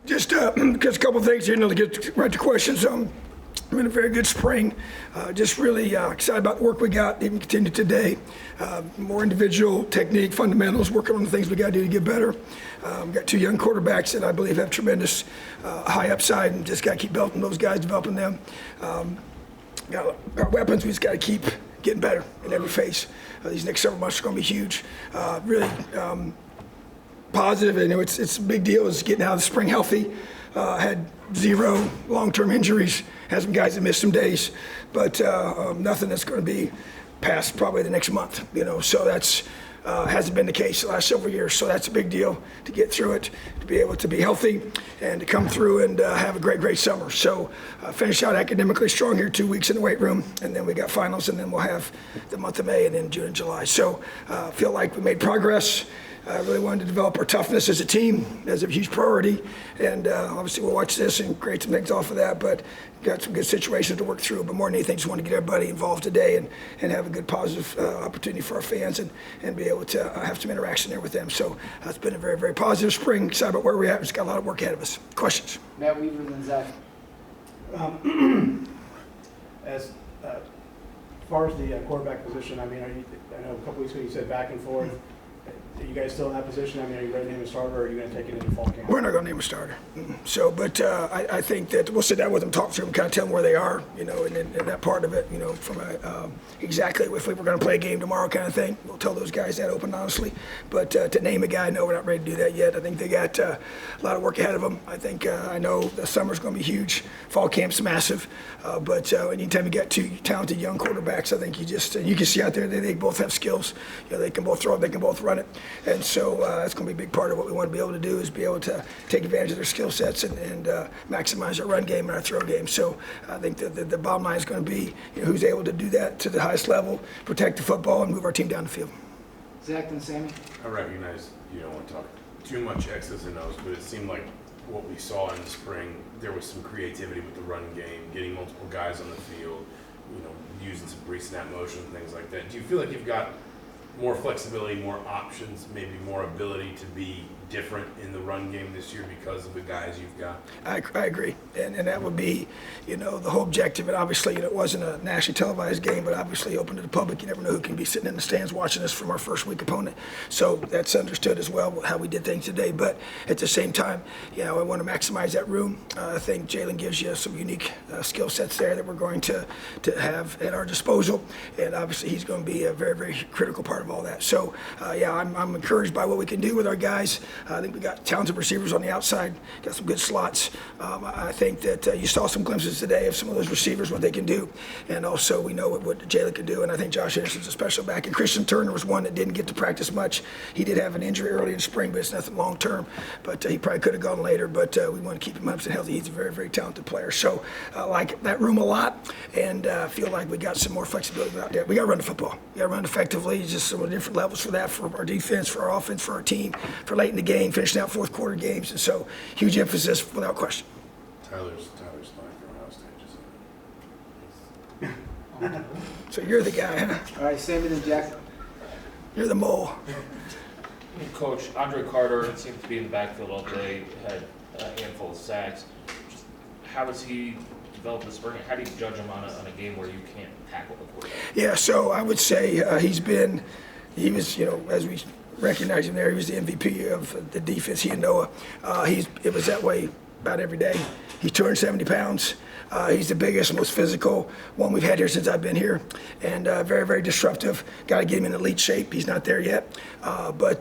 Just a couple of things here, to get right to questions. Been a very good spring. Just really excited about the work we got, even continue today. More individual technique, fundamentals, working on the things we got to do to get better. Got two young quarterbacks that I believe have tremendous high upside, and just got to keep building those guys, developing them. Got our weapons, we just got to keep getting better in every phase. These next several months are going to be huge. Really positive, and it's a big deal is getting out of the spring healthy. Had 0 long-term injuries, had some guys that missed some days, but nothing that's going to be past probably the next month, so that's hasn't been the case the last several years, so that's a big deal to get through it, to be able to be healthy and to come through and have a great summer. So finish out academically strong here, 2 weeks in the weight room, and then we got finals, and then we'll have the month of May and then June and July. So feel like we made progress. I really wanted to develop our toughness as a team as a huge priority, and obviously we'll watch this and create some things off of that, but got some good situations to work through. But more than anything, just want to get everybody involved today and have a good positive opportunity for our fans and be able to have some interaction there with them. So it's been a very positive spring. Excited about where we're at. We've just got a lot of work ahead of us. Questions? Matt Weaver and Zach. As far as the quarterback position, I mean, I know a couple weeks ago you said back and forth. Are you guys still in that position? I mean, are you ready to name a starter, or are you going to take it into fall camp? We're not going to name a starter. So, but I think that we'll sit down with them, talk to them, kind of tell them where they are, and that part of it, from exactly if we were going to play a game tomorrow kind of thing. We'll tell those guys that open, honestly. But to name a guy, no, we're not ready to do that yet. I think they got a lot of work ahead of them. I think I know the summer's going to be huge. Fall camp's massive. But anytime you got two talented young quarterbacks, I think you can see out there that they both have skills. They can both throw it, they can both run it. And so that's going to be a big part of what we want to be able to do is be able to take advantage of their skill sets and maximize our run game and our throw game. So I think the bottom line is going to be who's able to do that to the highest level, protect the football, and move our team down the field. Zach and Sammy. I recognize you don't want to talk too much X's and O's, but it seemed like what we saw in the spring, there was some creativity with the run game, getting multiple guys on the field, using some pre-snap motion, things like that. Do you feel like you've got more flexibility, more options, maybe more ability to be different in the run game this year because of the guys you've got? I agree, and that would be, the whole objective. And obviously, it wasn't a nationally televised game, but obviously open to the public. You never know who can be sitting in the stands watching us from our first week opponent. So that's understood as well how we did things today. But at the same time, I want to maximize that room. I think Jalen gives you some unique skill sets there that we're going to have at our disposal, and obviously he's going to be a very critical part of all that. So I'm encouraged by what we can do with our guys. I think we got talented receivers on the outside, got some good slots. I think that you saw some glimpses today of some of those receivers, what they can do. And also we know what Jalen can do, and I think Josh Anderson's a special back. And Christian Turner was one that didn't get to practice much. He did have an injury early in spring, but it's nothing long term. But he probably could have gone later, but we want to keep him up and healthy. He's a very talented player. So I like that room a lot, and feel like we got some more flexibility out there. We got to run the football. We got to run effectively, just some different levels for that, for our defense, for our offense, for our team, for late in the game, finishing out fourth quarter games. And so huge emphasis without question. Tyler's fine for Ohio State, just So you're the guy, huh? All right, Sammy and Jack. You're the mole. Coach, Andre Carter seemed to be in the backfield all day, had a handful of sacks. Just how has he developed this spring? How do you judge him on a game where you can't tackle the quarterback? Yeah, so I would say he was, as we recognize him there, he was the MVP of the defense, he and Noah. It was that way about every day. He's 270 pounds. He's the biggest, most physical one we've had here since I've been here, and very disruptive. Got to get him in elite shape. He's not there yet, but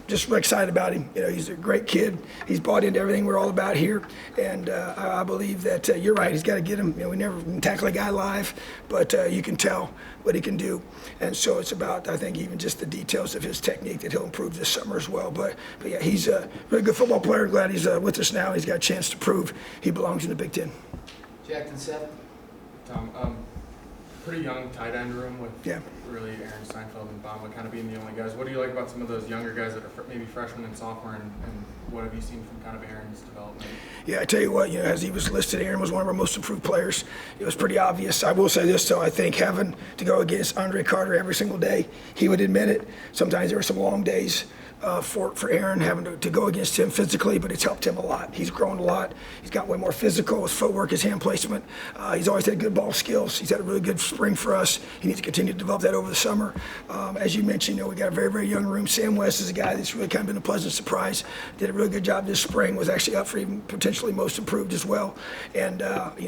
just really excited about him. He's a great kid. He's bought into everything we're all about here, and I believe that you're right. He's got to get him. We never tackle a guy live, but you can tell what he can do, and so it's about, I think, even just the details of his technique that he'll improve this summer as well. But yeah, he's a really good football player. Glad he's with us now. He's got a chance to prove he belongs in the Big Ten. Jack and Seth. Tom, pretty young tight end room with really Aaron Steinfeld and Bama kind of being the only guys. What do you like about some of those younger guys that are maybe freshmen and sophomore, and what have you seen from kind of Aaron's development? Yeah, I tell you what, as he was listed, Aaron was one of our most improved players. It was pretty obvious. I will say this, though, I think having to go against Andre Carter every single day, he would admit it. Sometimes there were some long days, for Aaron, having to go against him physically, but it's helped him a lot. He's grown a lot. He's got way more physical, his footwork, his hand placement. He's always had good ball skills. He's had a really good spring for us. He needs to continue to develop that over the summer. As you mentioned, we got a very, very young room. Sam West is a guy that's really kind of been a pleasant surprise. Did a really good job this spring, was actually up for even potentially most improved as well. And,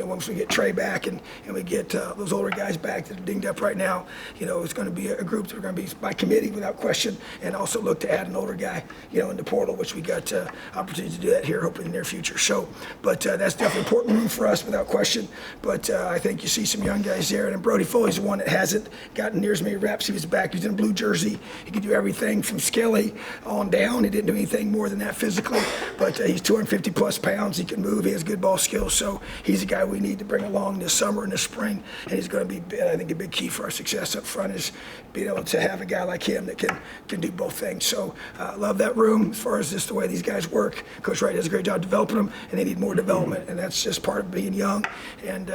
once we get Trey back and we get those older guys back that are dinged up right now, it's going to be a group that are going to be by committee without question, and also look to add an older guy, in the portal, which we got opportunity to do that here, hopefully in the near future. So, but that's definitely an important room for us without question. But I think you see some young guys there, and Brody Foley's the one that hasn't gotten near as many reps. He was back. He's in a blue jersey. He could do everything from Skelly on down. He didn't do anything more than that physically, but he's 250 plus pounds. He can move. He has good ball skills. So he's a guy we need to bring along this summer and this spring, and he's going to be, I think, a big key for our success up front is being able to have a guy like him that can do both things. So love that room as far as just the way these guys work. Coach Wright does a great job developing them, and they need more development, and that's just part of being young. And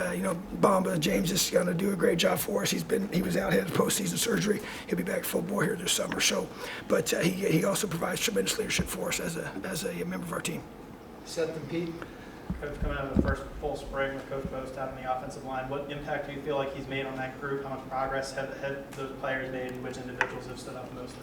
Bamba James is going to do a great job for us. He was out, had postseason surgery. He'll be back full bore here this summer. So, but he also provides tremendous leadership for us as a member of our team. Seth and Pete. Coach, coming out of the first full spring with Coach Bost out on the offensive line, what impact do you feel like he's made on that group? How much progress have those players made, and which individuals have stood up most?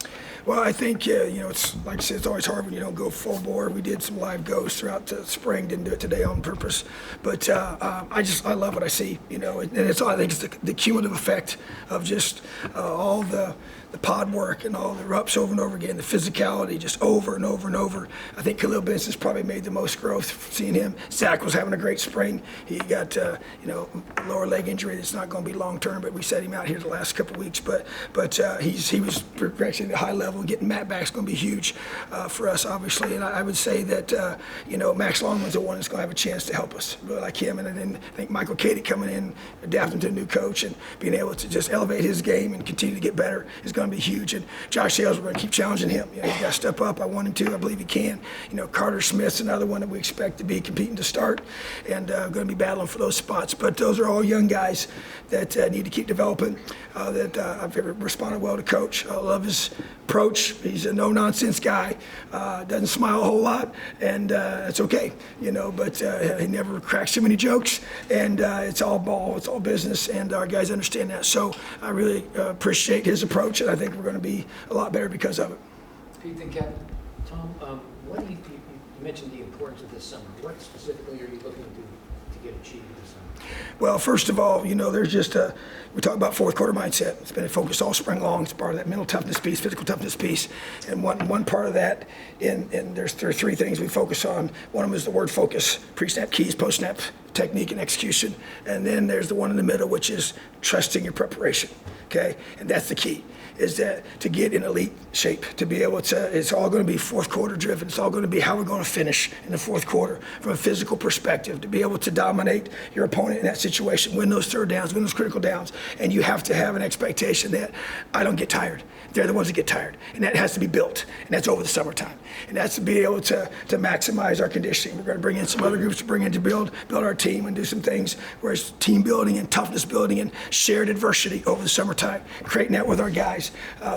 Well, I think, it's like I said, it's always hard when you don't go full bore. We did some live goes throughout the spring, didn't do it today on purpose. But I love what I see, and it's all, I think it's the cumulative effect of just all the pod work and all the reps over and over again, the physicality just over and over and over. I think Khalil Benson's probably made the most growth seeing him. Zach was having a great spring. He got, a lower leg injury that's not going to be long term, but we set him out here the last couple of weeks. But he was progressing at a high level. Getting Matt back is going to be huge for us, obviously. And I would say that, Max Longman's the one that's going to have a chance to help us, really like him. And then I think Michael Cady coming in, adapting to a new coach and being able to just elevate his game and continue to get better is going to be huge. And Josh Sales, we're going to keep challenging him. He's got to step up. I want him to. I believe he can. Carter Smith's another one that we expect to be competing to start and going to be battling for those spots. But those are all young guys that need to keep developing, that I've responded well to Coach. I love his approach. He's a no-nonsense guy, doesn't smile a whole lot, and it's okay, but he never cracks too many jokes, and it's all ball, it's all business, and our guys understand that. So I really appreciate his approach, and I think we're going to be a lot better because of it. Pete and Kevin. Tom, what do you mentioned the importance of this summer. What specifically are you looking to get achieved this summer? Well, first of all, there's just we talk about fourth quarter mindset. It's been a focus all spring long. It's part of that mental toughness piece, physical toughness piece, and one part of that. And there are three things we focus on. One of them is the word focus: pre-snap keys, post-snap technique, and execution. And then there's the one in the middle, which is trusting your preparation. Okay, and that's the key. Is that to get in elite shape, to be able to, it's all going to be fourth quarter driven. It's all going to be how we're going to finish in the fourth quarter from a physical perspective, to be able to dominate your opponent in that situation, win those third downs, win those critical downs. And you have to have an expectation that I don't get tired. They're the ones that get tired. And that has to be built. And that's over the summertime. And that's to be able to maximize our conditioning. We're going to bring in some other groups to bring in to build our team and do some things where it's team building and toughness building and shared adversity over the summertime, creating that with our guys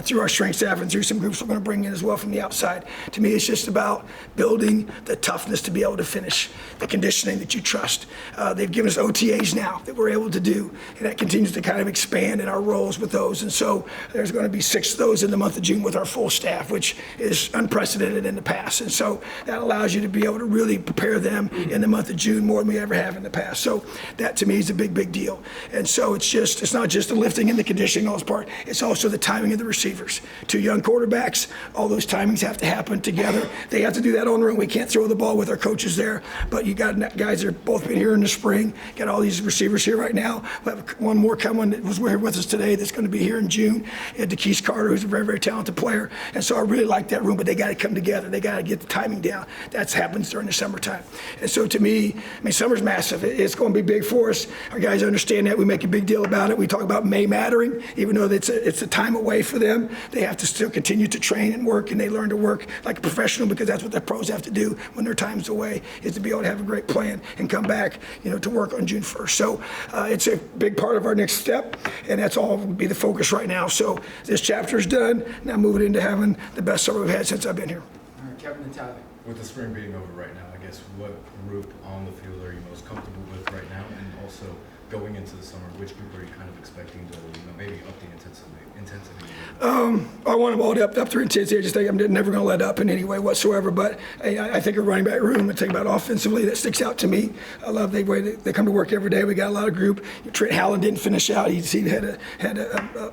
through our strength staff and through some groups we're going to bring in as well from the outside. To me, it's just about building the toughness to be able to finish, the conditioning that you trust. They've given us OTAs now that we're able to do, and that continues to kind of expand in our roles with those. And so there's going to be 6 of those in the month of June with our full staff, which is unprecedented in the past. And so that allows you to be able to really prepare them in the month of June more than we ever have in the past. So that to me is a big, big deal. And so it's not just the lifting and the conditioning on this part, it's also the timing of the receivers. 2 young quarterbacks, all those timings have to happen together. They have to do that on run. We can't throw the ball with our coaches there, but you got guys that have both been here in the spring, got all these receivers here right now. We have one more coming that was here with us today that's going to be here in June. And DeKeith Carter, who's a very, very talented player. And so I really like that room, but they got to come together. They got to get the timing down. That happens during the summertime. And so to me, summer's massive. It's going to be big for us. Our guys understand that. We make a big deal about it. We talk about May mattering, even though it's a time away. away for them. They have to still continue to train and work, and they learn to work like a professional, because that's what the pros have to do when their time's away, is to be able to have a great plan and come back, to work on June 1st. So it's a big part of our next step, and that's all will be the focus right now. So this chapter is done. Now moving into having the best summer we've had since I've been here. All right, Kevin and Tyler. With the spring being over right now, I guess what group on the field are you most comfortable with right now? And also going into the summer, which group are you kind of expecting to, maybe up the intensity? I want them all to up their intensity. I just think I'm never going to let up in any way whatsoever. But I think a running back room, and think about offensively, that sticks out to me. I love the way they come to work every day. We got a lot of group. Trent Hallen didn't finish out. He had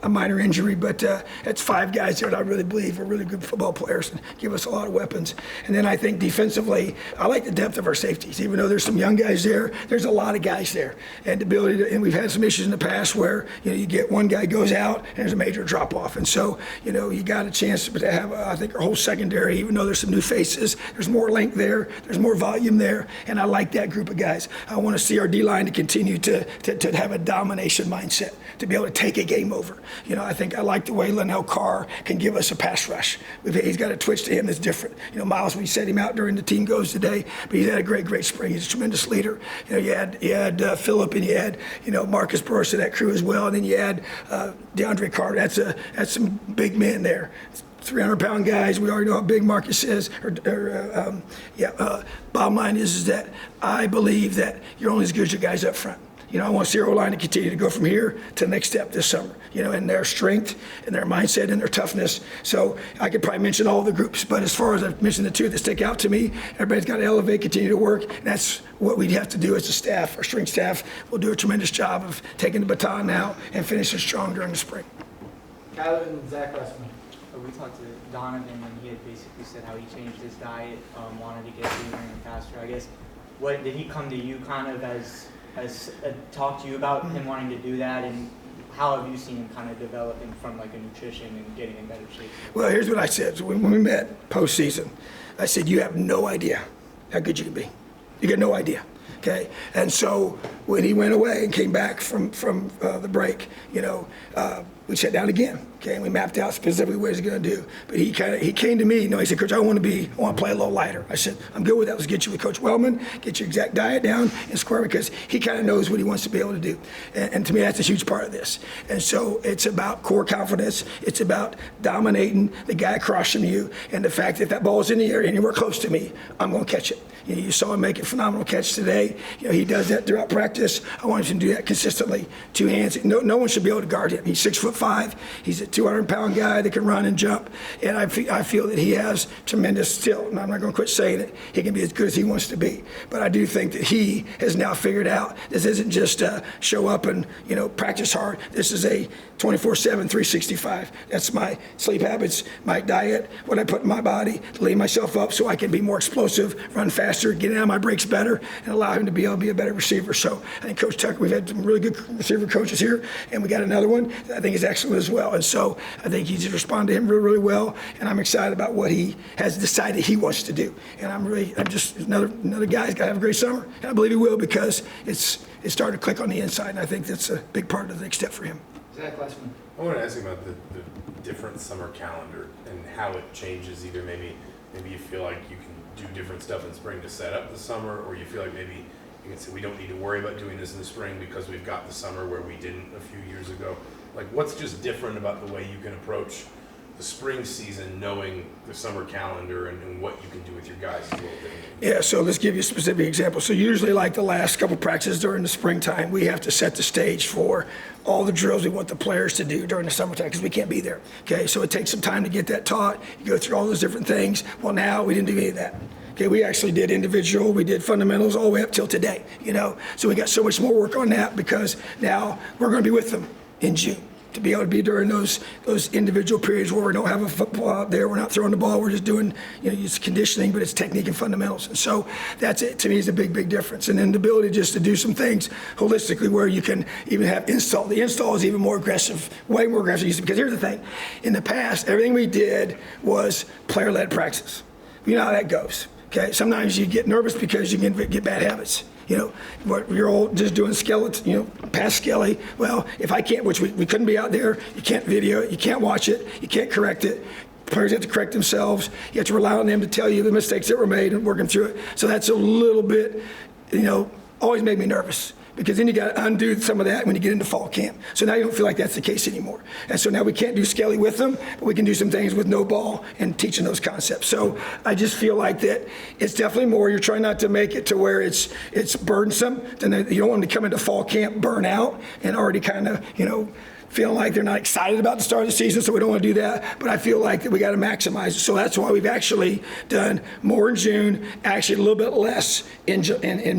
a minor injury, but that's 5 guys there that I really believe are really good football players and give us a lot of weapons. And then I think defensively, I like the depth of our safeties. Even though there's some young guys there, there's a lot of guys there. And the ability to, and we've had some issues in the past where you get one guy goes out and there's a major drop off. And so, you got a chance to have, I think, our whole secondary, even though there's some new faces, there's more length there, there's more volume there, and I like that group of guys. I want to see our D-line to continue to have a domination mindset, to be able to take a game over. I think I like the way Linnell Carr can give us a pass rush. He's got a twitch to him that's different. Miles, we set him out during the team goes today, but he's had a great spring. He's a tremendous leader. You had Phillip, and you had, Marcus Burris and that crew as well, and then you had DeAndre Carter. That's some big men there. 300-pound guys. We already know how big Marcus is. Bottom line is that I believe that you're only as good as your guys up front. I want to see our line to continue to go from here to the next step this summer, in their strength and their mindset and their toughness. So I could probably mention all the groups, but as far as I've mentioned the 2 that stick out to me, everybody's got to elevate, continue to work, and that's what we have to do as a staff. Our strength staff will do a tremendous job of taking the baton now and finishing strong during the spring. Tyler and Zach Westman. We talked to Donovan, and he had basically said how he changed his diet, wanted to get leaner and faster. I guess, what did he come to you kind of as talk to you about him wanting to do that, and how have you seen him kind of developing from like a nutrition and getting in better shape? Well, here's what I said. So when we met postseason, I said, you have no idea how good you can be. You got no idea. Okay, and so when he went away and came back from the break, we sat down again. Okay, and we mapped out specifically what he's going to do. But he came to me. He said, Coach, I want to play a little lighter. I said, I'm good with that. Let's get you with Coach Wellman, get your exact diet down and square, because he kind of knows what he wants to be able to do. And to me, that's a huge part of this. And so it's about core confidence. It's about dominating the guy across from you, and the fact that ball is in the air anywhere close to me, I'm going to catch it. You saw him make a phenomenal catch today. He does that throughout practice. I want him to do that consistently. 2 hands. No one should be able to guard him. He's 6'5". He's a 200-pound guy that can run and jump. And I feel that he has tremendous skill. And I'm not going to quit saying it. He can be as good as he wants to be. But I do think that he has now figured out this isn't just show up and practice hard. This is a 24/7, 365. That's my sleep habits, my diet, what I put in my body to lay myself up so I can be more explosive, run faster, get out of my breaks better, and allow him to be able to be a better receiver. So I think Coach Tucker, we've had some really good receiver coaches here, and we got another one that I think is excellent as well. And so I think he's responded to him really, really well, and I'm excited about what he has decided he wants to do. And I'm just another guy's got to have a great summer, and I believe he will, because it's starting to click on the inside, and I think that's a big part of the next step for him. Zach Westman. I want to ask you about the different summer calendar and how it changes. Either maybe you feel like you can do different stuff in spring to set up the summer, or you feel like maybe you can say we don't need to worry about doing this in the spring because we've got the summer where we didn't a few years ago. Like, what's just different about the way you can approach the spring season, knowing the summer calendar and what you can do with your guys is a little different? Yeah, so let's give you a specific example. So usually, like the last couple practices during the springtime, we have to set the stage for all the drills we want the players to do during the summertime, because we can't be there. Okay, so it takes some time to get that taught. You go through all those different things. Well, now we didn't do any of that. Okay, we actually did individual, we did fundamentals all the way up till today, So we got so much more work on that, because now we're going to be with them in June, to be able to be during those individual periods where we don't have a football out there, we're not throwing the ball, we're just doing, it's conditioning, but it's technique and fundamentals. And so that's it, to me, is a big, big difference. And then the ability just to do some things holistically where you can even have install. The install is even more aggressive, way more aggressive, because here's the thing. In the past, everything we did was player-led practice. You know how that goes. Okay, sometimes you get nervous because you can get bad habits. What you're all just doing skeleton, past skelly. Well, if I can't, which we couldn't be out there, you can't video it, you can't watch it, you can't correct it. Players have to correct themselves. You have to rely on them to tell you the mistakes that were made and working through it. So that's a little bit, always made me nervous. Because then you got to undo some of that when you get into fall camp. So now you don't feel like that's the case anymore. And so now we can't do skelly with them, but we can do some things with no ball and teaching those concepts. So I just feel like that it's definitely more. You're trying not to make it to where it's burdensome. Then you don't want them to come into fall camp burn out and already kind of, feeling like they're not excited about the start of the season, so we don't want to do that. But I feel like that we got to maximize it. So that's why we've actually done more in June, actually a little bit less in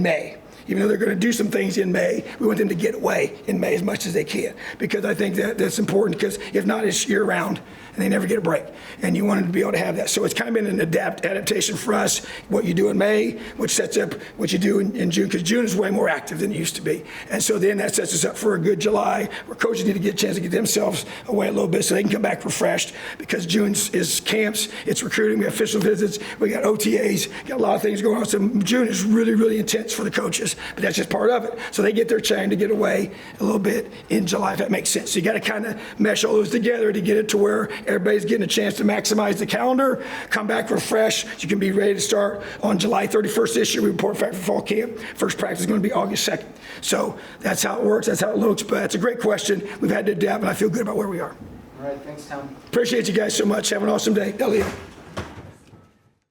May. Even though they're going to do some things in May, we want them to get away in May as much as they can. Because I think that's important, because if not, it's year-round, and they never get a break. And you want them to be able to have that. So it's kind of been an adaptation for us, what you do in May, which sets up what you do in June, because June is way more active than it used to be. And so then that sets us up for a good July, where coaches need to get a chance to get themselves away a little bit so they can come back refreshed, because June is camps, it's recruiting, we have official visits, we got OTAs, got a lot of things going on. So June is really, really intense for the coaches. But that's just part of it. So they get their chance to get away a little bit in July, if that makes sense. So you got to kind of mesh all those together to get it to where everybody's getting a chance to maximize the calendar, come back refreshed. So you can be ready to start on July 31st this year. We report back for fall camp. First practice is going to be August 2nd. So that's how it works. That's how it looks. But it's a great question. We've had to adapt, and I feel good about where we are. All right, thanks, Tom. Appreciate you guys so much. Have an awesome day. Elliot.